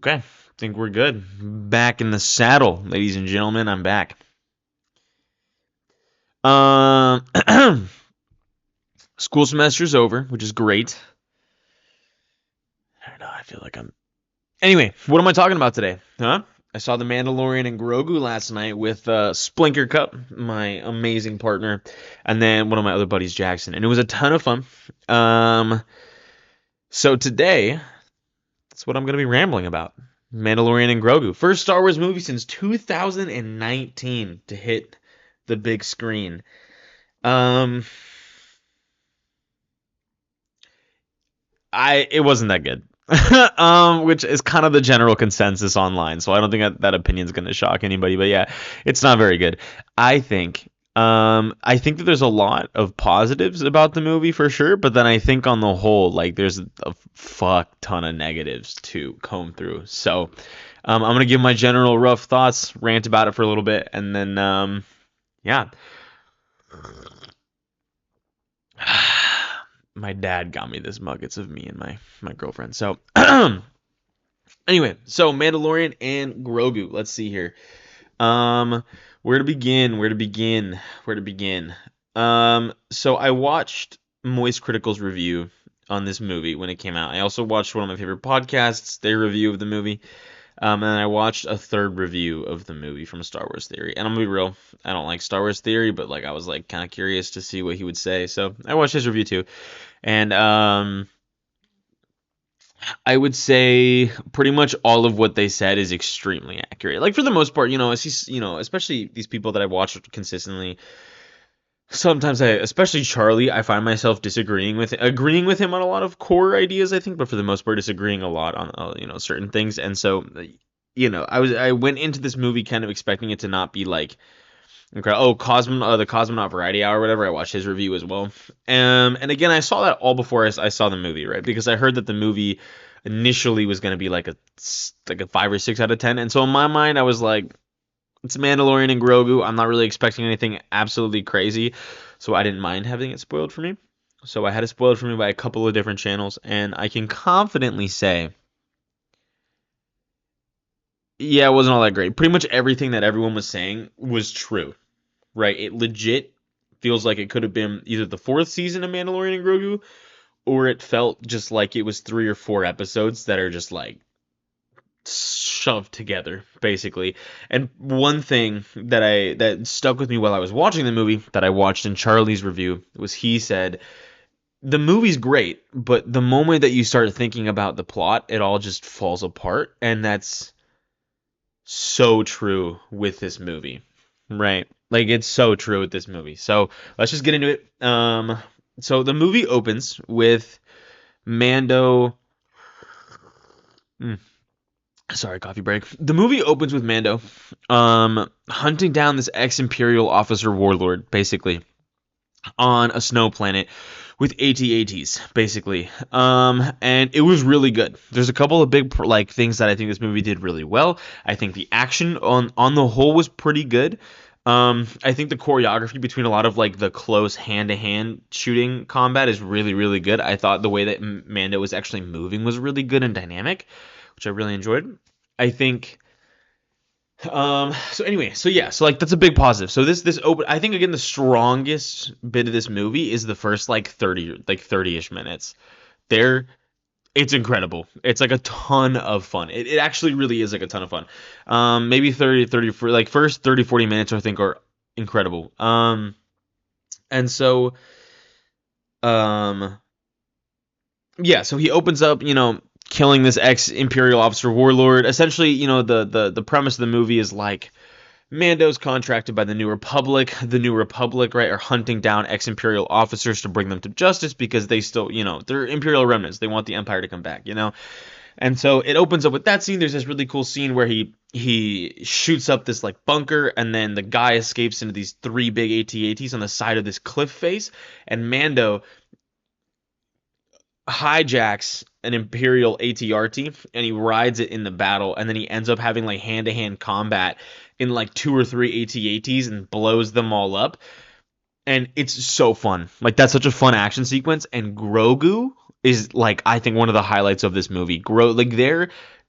Okay, I think we're good. Back in the saddle, ladies and gentlemen. I'm back. Um, School semester's over, which is great. I don't know. I feel like I'm. Anyway, what am I talking about today? Huh? I saw the Mandalorian and Grogu last night with Splinker Cup, my amazing partner, and then one of my other buddies, Jackson, and it was a ton of fun. Um, so today, that's what I'm gonna be rambling about. Mandalorian and Grogu, first Star Wars movie since 2019 to hit the big screen. Um, it wasn't that good. Which is kind of the general consensus online, so I don't think that opinion is going to shock anybody. But yeah, it's not very good. I think. I think that there's a lot of positives about the movie for sure, but then I think on the whole, like there's a fuck ton of negatives to comb through. So, I'm gonna give my general rough thoughts, rant about it for a little bit, and then yeah. My dad got me this mug. It's of me and my girlfriend. So anyway, so Mandalorian and Grogu. Let's see here. Where to begin? Where to begin? Where to begin? So I watched Moist Critical's review on this movie when it came out. I also watched one of my favorite podcasts, their review of the movie. And I watched a third review of the movie from Star Wars Theory. And I'm gonna be real, I don't like Star Wars Theory, but like I was like kind of curious to see what he would say, so I watched his review too. And I would say pretty much all of what they said is extremely accurate. Like for the most part, especially these people that I've watched consistently. Sometimes especially Charlie, I find myself agreeing with him on a lot of core ideas, I think, but for the most part, disagreeing a lot on, certain things. And so, I went into this movie kind of expecting it to not be like, incredible. Oh, the Cosmonaut Variety Hour, or whatever. I watched his review as well. And again, I saw that all before I saw the movie, right? Because I heard that the movie initially was going to be like a 5 or 6 out of 10. And so in my mind, I was like, it's Mandalorian and Grogu. I'm not really expecting anything absolutely crazy, so I didn't mind having it spoiled for me. So I had it spoiled for me by a couple of different channels, and I can confidently say, yeah, it wasn't all that great. Pretty much everything that everyone was saying was true, right? It legit feels like it could have been either the 4th season of Mandalorian and Grogu, or it felt just like it was 3 or 4 episodes that are just like shoved together, basically. And one thing that stuck with me while I was watching the movie, that I watched in Charlie's review, was he said the movie's great, but the moment that you start thinking about the plot, it all just falls apart. And that's so true with this movie, right? Like it's so true with this movie. So let's just get into it. So the movie opens with Mando. Sorry, coffee break. The movie opens with Mando hunting down this ex-Imperial officer warlord, basically, on a snow planet with AT-ATs, basically. And it was really good. There's a couple of big things that I think this movie did really well. I think the action on the whole was pretty good. I think the choreography between a lot of like the close hand-to-hand shooting combat is really, really good. I thought the way that Mando was actually moving was really good and dynamic, which I really enjoyed. I think so like that's a big positive. So this open, I think again the strongest bit of this movie is the first like 30-ish minutes. There it's incredible. It's like a ton of fun. It actually really is like a ton of fun. Maybe 30 for like first 30-40 minutes I think are incredible. And so yeah, so he opens up, killing this ex-Imperial officer warlord. Essentially, the premise of the movie is like Mando's contracted by the New Republic. The New Republic, right, are hunting down ex-Imperial officers to bring them to justice because they still, they're Imperial remnants. They want the Empire to come back, And so it opens up with that scene. There's this really cool scene where he shoots up this like bunker, and then the guy escapes into these 3 big AT-ATs on the side of this cliff face, and Mando hijacks an Imperial AT-RT and he rides it in the battle, and then he ends up having like hand-to-hand combat in like 2 or 3 AT-ATs and blows them all up. And it's so fun. Like that's such a fun action sequence, and Grogu is like I think one of the highlights of this movie.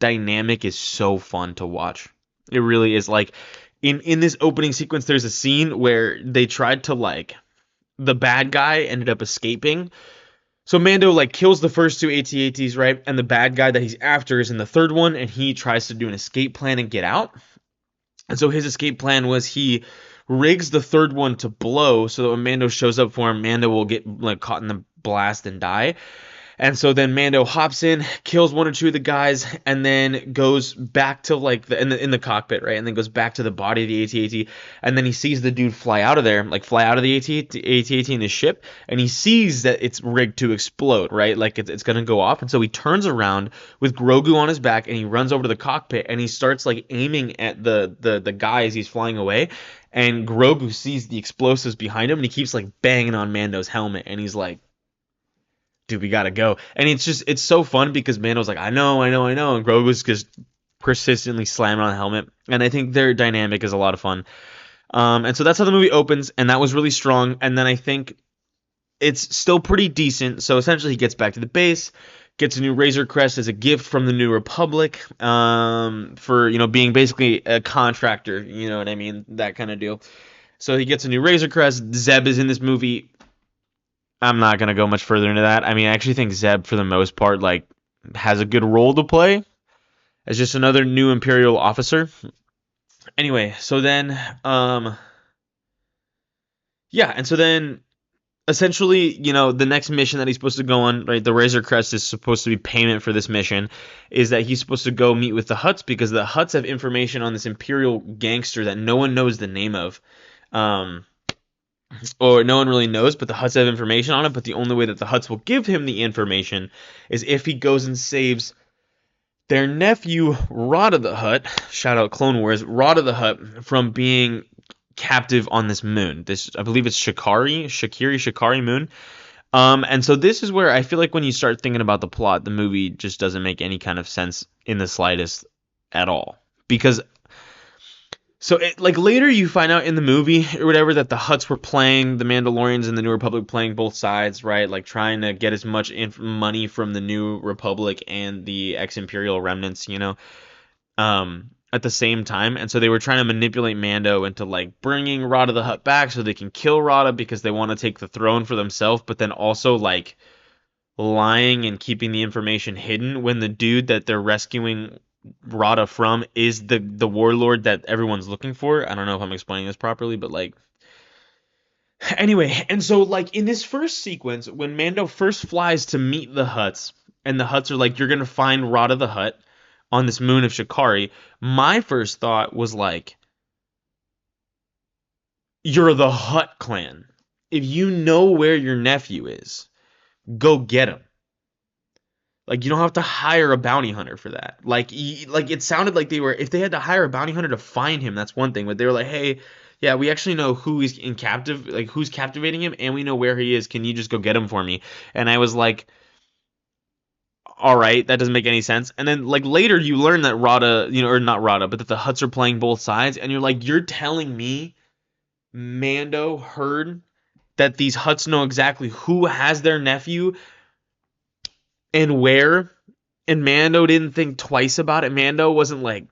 dynamic is so fun to watch. It really is. Like in this opening sequence, there's a scene where they tried to like the bad guy ended up escaping. So Mando like kills the first two AT-ATs, right? And the bad guy that he's after is in the third one, and he tries to do an escape plan and get out. And so his escape plan was he rigs the third one to blow so that when Mando shows up for him, Mando will get like caught in the blast and die. And so then Mando hops in, kills one or two of the guys, and then goes back to like in the cockpit, right? And then goes back to the body of the AT-AT, and then he sees the dude fly out of there, like fly out of the AT-AT in his ship, and he sees that it's rigged to explode, right? Like it's gonna go off, and so he turns around with Grogu on his back, and he runs over to the cockpit, and he starts like aiming at the guy as he's flying away. And Grogu sees the explosives behind him, and he keeps like banging on Mando's helmet, and he's like, dude, we gotta go. And it's so fun because Mando's like, I know, and Grogu's just persistently slamming on the helmet. And I think their dynamic is a lot of fun. And so that's how the movie opens, and that was really strong. And then I think it's still pretty decent. So essentially he gets back to the base, gets a new Razor Crest as a gift from the New Republic, for, you know, being basically a contractor, you know what I mean? That kind of deal. So he gets a new Razor Crest. Zeb is in this movie. I'm not going to go much further into that. I mean, I actually think Zeb, for the most part, like, has a good role to play as just another new Imperial officer. Anyway, so then, yeah, and so then, essentially, you know, the next mission that he's supposed to go on, right, the Razor Crest is supposed to be payment for this mission, is that he's supposed to go meet with the Hutts, because the Hutts have information on this Imperial gangster that no one knows the name of. Or no one really knows, but the Hutts have information on it, but the only way that the Hutts will give him the information is if he goes and saves their nephew, Rada the Hutt, shout out Clone Wars, Rada the Hutt, from being captive on this moon. This, I believe it's Shikari moon. And so this is where I feel like when you start thinking about the plot, the movie just doesn't make any kind of sense in the slightest at all. Because so, like, later you find out in the movie or whatever that the Hutts were playing, the Mandalorians and the New Republic playing both sides, right? Like, trying to get as much money from the New Republic and the ex-Imperial remnants, you know, at the same time. And so they were trying to manipulate Mando into, like, bringing Rada the Hutt back so they can kill Rada because they want to take the throne for themselves, but then also, like, lying and keeping the information hidden when the dude that they're rescuing Rada from is the warlord that everyone's looking for. I don't know if I'm explaining this properly, but like, anyway, and so like in this first sequence, when Mando first flies to meet the Hutts, and the Hutts are like, you're gonna find Rada the Hutt on this moon of Shikari, my first thought was like, you're the Hutt clan. If you know where your nephew is, go get him. Like, you don't have to hire a bounty hunter for that. Like it sounded like they were, if they had to hire a bounty hunter to find him, that's one thing. But they were like, hey, yeah, we actually know who is in captive, like who's captivating him, and we know where he is. Can you just go get him for me? And I was like, all right, that doesn't make any sense. And then like later you learn that Rada, you know, or not Rada, but that the Hutts are playing both sides, and you're like, you're telling me Mando heard that these Hutts know exactly who has their nephew and where, and Mando didn't think twice about it. Mando wasn't like,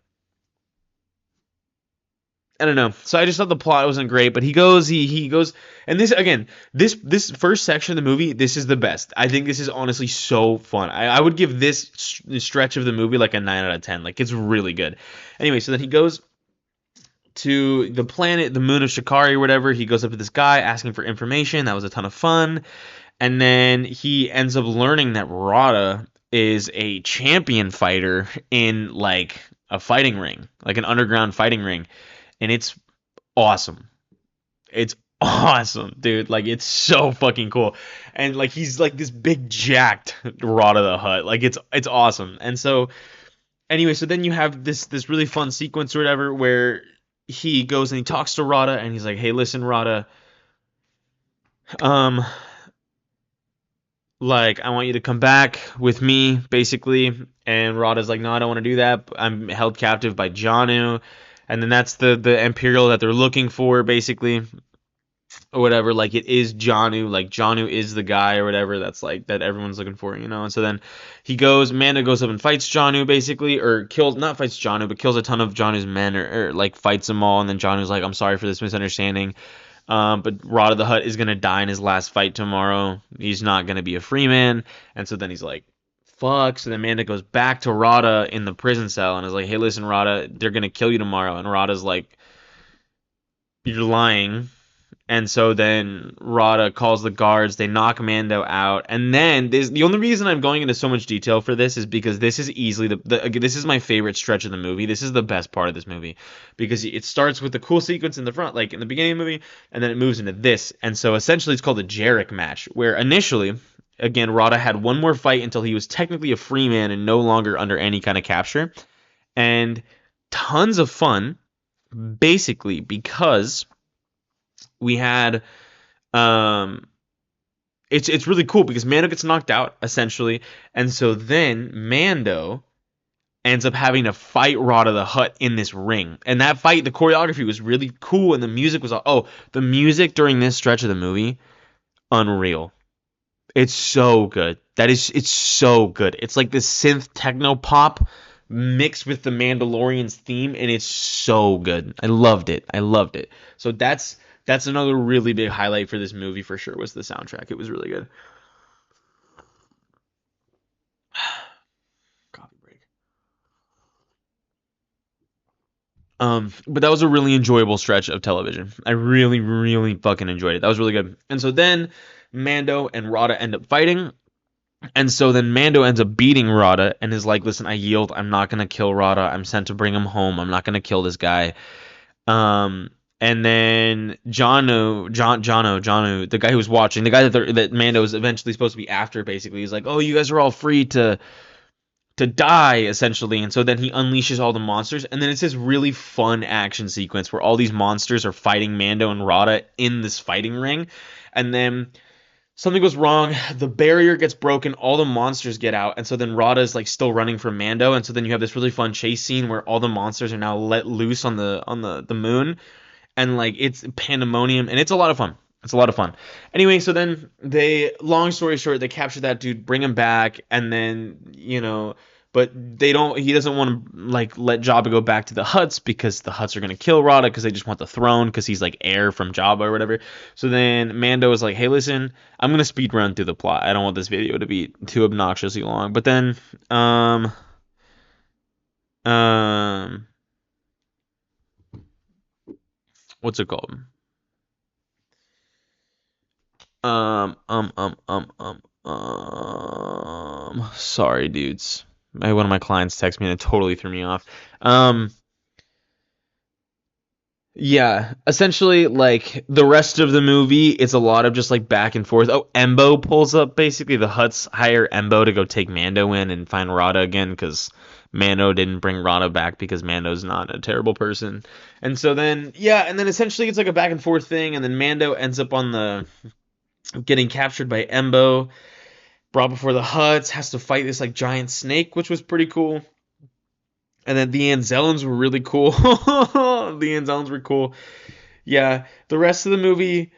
I don't know. So I just thought the plot wasn't great, but he goes, and this again, this first section of the movie, this is the best. I think this is honestly so fun. I would give this stretch of the movie like a 9 out of 10. Like, it's really good. Anyway, so then he goes to the planet, the moon of Shikari or whatever. He goes up to this guy asking for information. That was a ton of fun. And then he ends up learning that Rada is a champion fighter in like a fighting ring, like an underground fighting ring. And it's awesome. It's awesome, dude. Like, it's so fucking cool. And like, he's like this big jacked Rada the Hutt. Like, it's awesome. And so anyway, so then you have this really fun sequence or whatever where he goes and he talks to Rada and he's like, hey, listen, Rada, like, I want you to come back with me, basically. And Rada's like, no, I don't want to do that. I'm held captive by Janu. And then that's the Imperial that they're looking for, basically. or whatever. Like it is Janu, like Janu is the guy or whatever that's like that everyone's looking for, you know. And so then Mando goes up and fights Janu basically, or kills not fights Janu, but kills a ton of Janu's men, or like fights them all. And then Janu's like, I'm sorry for this misunderstanding. But Rada the Hutt is gonna die in his last fight tomorrow. He's not gonna be a free man. And so then he's like, fuck. So then Mando goes back to Rada in the prison cell and is like, hey, listen, Rada, they're gonna kill you tomorrow. And Rada's like, you're lying. And so then Rada calls the guards, they knock Mando out, and then the only reason I'm going into so much detail for this is because this is easily this is my favorite stretch of the movie. This is the best part of this movie because it starts with the cool sequence in the front, like in the beginning of the movie, and then it moves into this. And so essentially it's called a Jarek match, where initially, again, Rada had one more fight until he was technically a free man and no longer under any kind of capture, and tons of fun, basically because we had it's really cool because Mando gets knocked out essentially, and so then Mando ends up having to fight Rada the Hutt in this ring. And that fight, the choreography was really cool, and the music was the music during this stretch of the movie, unreal. It's so good. It's so good. It's like this synth techno pop mixed with the Mandalorian's theme, and it's so good. I loved it. So that's another really big highlight for this movie for sure, was the soundtrack. It was really good. Coffee break. But that was a really enjoyable stretch of television. I really, really fucking enjoyed it. That was really good. And so then Mando and Rada end up fighting. And so then Mando ends up beating Rada and is like, listen, I yield. I'm not going to kill Rada. I'm sent to bring him home. I'm not going to kill this guy. And then Janu, the guy who was watching, the guy that Mando was eventually supposed to be after, basically, he's like, oh, you guys are all free to die, essentially. And so then he unleashes all the monsters, and then it's this really fun action sequence where all these monsters are fighting Mando and Rada in this fighting ring, and then something goes wrong, the barrier gets broken, all the monsters get out, and so then Rada's like still running from Mando, and so then you have this really fun chase scene where all the monsters are now let loose on the moon, and like it's pandemonium, and it's a lot of fun. Anyway, so then long story short, they capture that dude, bring him back, and then, but he doesn't want to like let Jabba go back to the Hutts because the Hutts are going to kill Rada because they just want the throne because he's like heir from Jabba or whatever. So then Mando is like, hey, listen, I'm going to speed run through the plot. I don't want this video to be too obnoxiously long. But then, what's it called? Sorry, dudes. One of my clients texted me and it totally threw me off. Yeah, essentially, like, the rest of the movie, it's a lot of just, like, back and forth. Oh, Embo pulls up, basically. The Hutts hire Embo to go take Mando in and find Rada again, because Mando didn't bring Rada back because Mando's not a terrible person. And so then, and then essentially it's like a back and forth thing, and then Mando ends up getting captured by Embo, brought before the Hutts, has to fight this, like, giant snake, which was pretty cool. And then the Anzellans were really cool. The Anzellans were cool. Yeah, the rest of the movie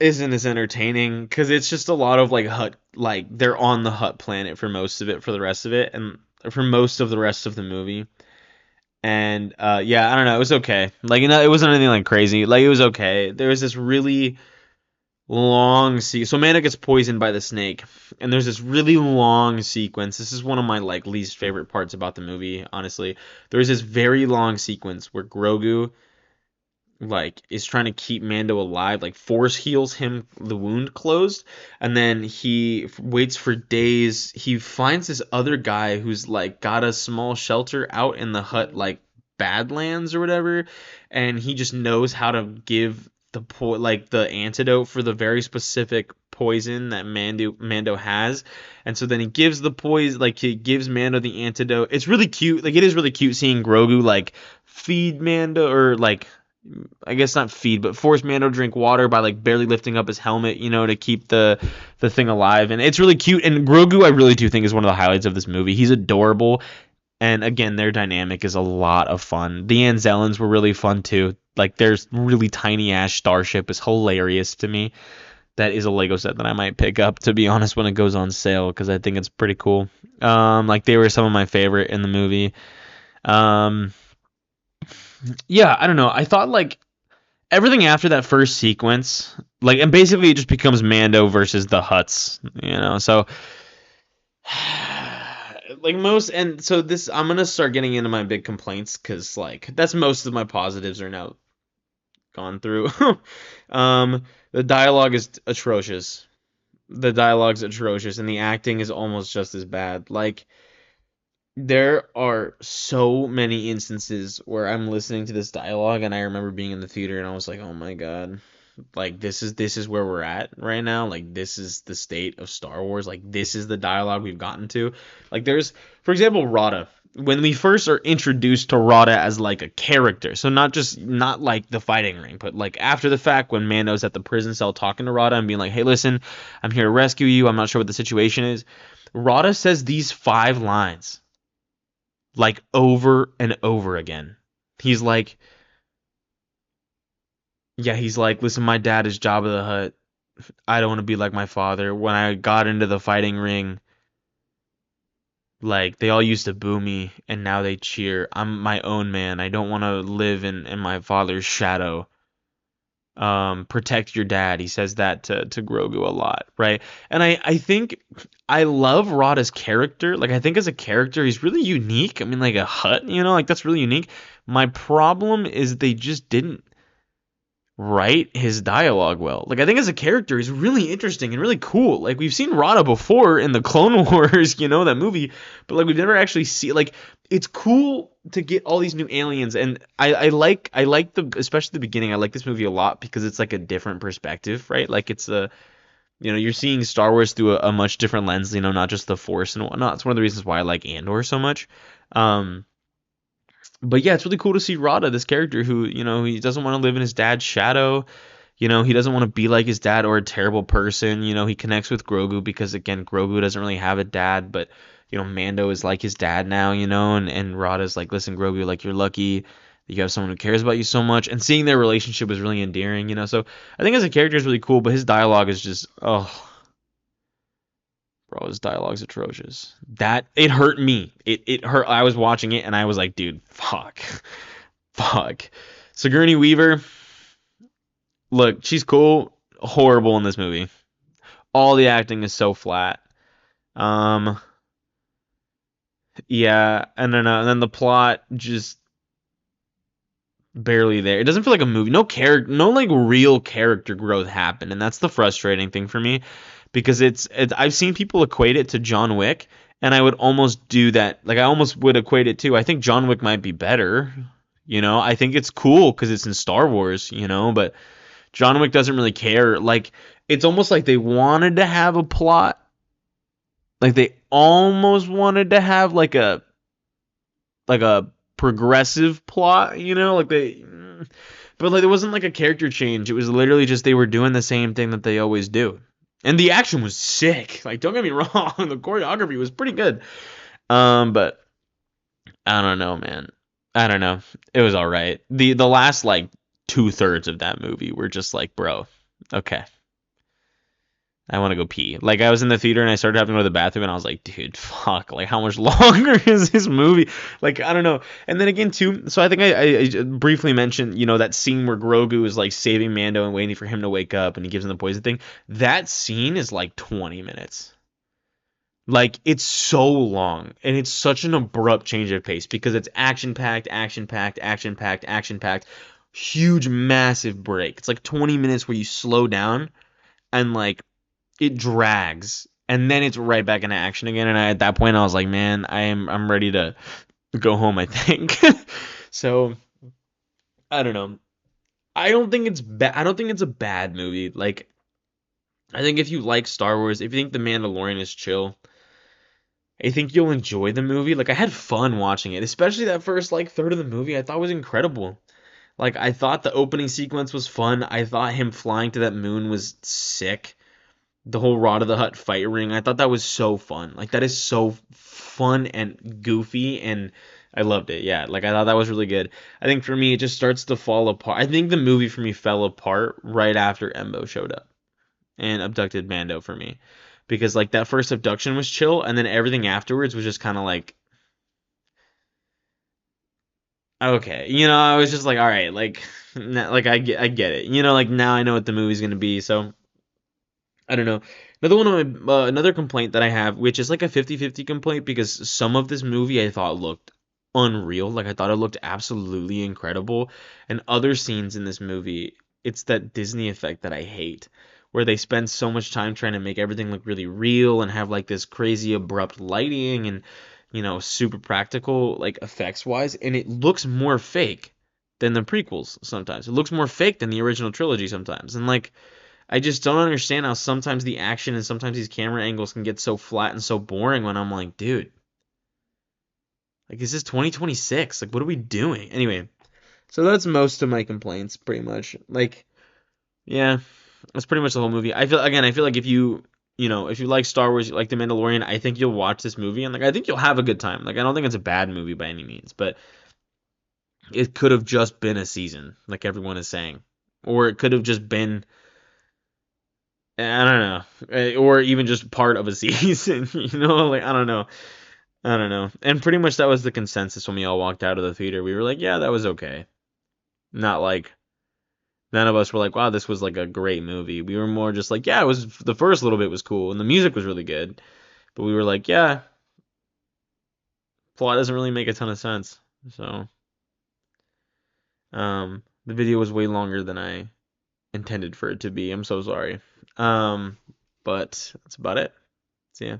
isn't as entertaining because it's just a lot of like Hutt, like they're on the Hutt planet for most of it, for the rest of it, and for most of the rest of the movie. And I don't know, it was okay. Like, it wasn't anything like crazy. Like, it was okay. There was this really long so Mando gets poisoned by the snake, and there's this really long sequence. This is one of my like least favorite parts about the movie, honestly. There's this very long sequence where Grogu like is trying to keep Mando alive, like force heals him the wound closed, and then he waits for days. He finds this other guy who's like got a small shelter out in the Hutt, like Badlands or whatever, and he just knows how to give the antidote for the very specific poison that Mando has. And so then he gives the poison, like he gives Mando the antidote. It's really cute. Like, it is really cute seeing Grogu like feed Mando, or like, I guess not feed, but force Mando to drink water by like barely lifting up his helmet, to keep the thing alive. And it's really cute. And Grogu, I really do think, is one of the highlights of this movie. He's adorable. And again, their dynamic is a lot of fun. The Anzellans were really fun too. like there's really tiny ass starship is hilarious to me. That is a Lego set that I might pick up, to be honest, when it goes on sale, because I think it's pretty cool. Like they were some of my favorite in the movie. Um, yeah, I don't know. I thought like everything after that first sequence, like, and basically it just becomes Mando versus the Hutts, So, like most, and so this, I'm gonna start getting into my big complaints because like that's most of my positives are now gone through. The dialogue is atrocious. The dialogue's atrocious, and the acting is almost just as bad. Like, there are so many instances where I'm listening to this dialogue, and I remember being in the theater, and I was like, "Oh my god, like this is where we're at right now. Like, this is the state of Star Wars. Like, this is the dialogue we've gotten to." Like, there's, for example, Rada. When we first are introduced to Rada as like a character, so not like the fighting ring, but like after the fact when Mando's at the prison cell talking to Rada and being like, "Hey, listen, I'm here to rescue you. I'm not sure what the situation is." Rada says these 5 lines like over and over again. He's like, yeah, he's like, "Listen, my dad is Jabba the Hutt. I don't want to be like my father. When I got into the fighting ring, like they all used to boo me and now they cheer. I'm my own man. I don't want to live in my father's shadow. Protect your dad." He says that to Grogu a lot, right? And I think I love Rada's character. Like I think as a character he's really unique. I mean like a Hutt, like that's really unique. My problem is they just didn't write his dialogue well. Like I think as a character he's really interesting and really cool. Like we've seen Rada before in the Clone Wars, that movie, but like we've never actually see like it's cool to get all these new aliens, and I like the, especially the beginning. I like this movie a lot because it's like a different perspective, right? Like it's a you're seeing Star Wars through a much different lens, not just the Force and whatnot. It's one of the reasons why I like Andor so much. Um but yeah, it's really cool to see Rada, this character who, he doesn't want to live in his dad's shadow. He doesn't want to be like his dad or a terrible person. He connects with Grogu because, again, Grogu doesn't really have a dad, but, Mando is like his dad now, and Rada's like, "Listen, Grogu, like, you're lucky that you have someone who cares about you so much." And seeing their relationship is really endearing, So I think as a character is really cool, but his dialogue is just, oh, bro, his dialogue's atrocious. That it hurt me. It hurt. I was watching it and I was like, dude, fuck, fuck. Sigourney Weaver, look, she's cool. Horrible in this movie. All the acting is so flat. Um, yeah, I don't know. And then the plot just barely there. It doesn't feel like a movie. No like real character growth happened, and that's the frustrating thing for me, because it's I've seen people equate it to John Wick, and I would almost do that. Like I almost would equate it to. I think John Wick might be better. I think it's cool because it's in Star Wars. But John Wick doesn't really care. Like it's almost like they wanted to have a plot. Like they almost wanted to have like a progressive plot, like but like there wasn't like a character change. It was literally just they were doing the same thing that they always do. And the action was sick. Like don't get me wrong, the choreography was pretty good. But I don't know, man. I don't know. It was all right. The last like 2/3 of that movie were just like, bro, okay, I want to go pee. Like I was in the theater and I started having to go to the bathroom and I was like, dude, fuck. Like how much longer is this movie? Like I don't know. And then again too. So I think I briefly mentioned that scene where Grogu is like saving Mando and waiting for him to wake up and he gives him the poison thing. That scene is like 20 minutes. Like it's so long and it's such an abrupt change of pace because it's action packed, action packed, action packed, action packed. Huge, massive break. It's like 20 minutes where you slow down and like it drags and then it's right back into action again, and at that point I was like, man, I'm ready to go home, I think. So I don't know. I don't think it's bad. I don't think it's a bad movie. Like I think if you like Star Wars, if you think The Mandalorian is chill, I think you'll enjoy the movie. Like I had fun watching it, especially that first like third of the movie. I thought was incredible. Like I thought the opening sequence was fun. I thought him flying to that moon was sick. The whole Rod of the Hut fight ring, I thought that was so fun. Like that is so fun and goofy, and I loved it. Yeah, like I thought that was really good. I think for me, it just starts to fall apart. I think the movie for me fell apart right after Embo showed up and abducted Mando for me, because like that first abduction was chill, and then everything afterwards was just kind of like okay, I was just like, all right, like, like I get it, like now I know what the movie's gonna be, so I don't know. Another complaint that I have, which is like a 50-50 complaint, because some of this movie I thought looked unreal. Like I thought it looked absolutely incredible. And other scenes in this movie, it's that Disney effect that I hate, where they spend so much time trying to make everything look really real and have like this crazy abrupt lighting and, super practical, like effects wise. And it looks more fake than the prequels sometimes. It looks more fake than the original trilogy sometimes. And like, I just don't understand how sometimes the action and sometimes these camera angles can get so flat and so boring when I'm like, dude, like this is 2026. Like, what are we doing? Anyway, so that's most of my complaints, pretty much. Like, yeah, that's pretty much the whole movie. I feel like if you like Star Wars, you like The Mandalorian, I think you'll watch this movie and like I think you'll have a good time. Like, I don't think it's a bad movie by any means, but it could have just been a season, like everyone is saying, or it could have just been I don't know, or even just part of a season. Like I don't know. And pretty much that was the consensus when we all walked out of the theater. We were like, yeah, that was okay. Not like none of us were like, wow, this was like a great movie. We were more just like, yeah, it was the first little bit was cool and the music was really good, but we were like, yeah, plot doesn't really make a ton of sense. So, the video was way longer than I intended for it to be. I'm so sorry. Um, but that's about it. See ya.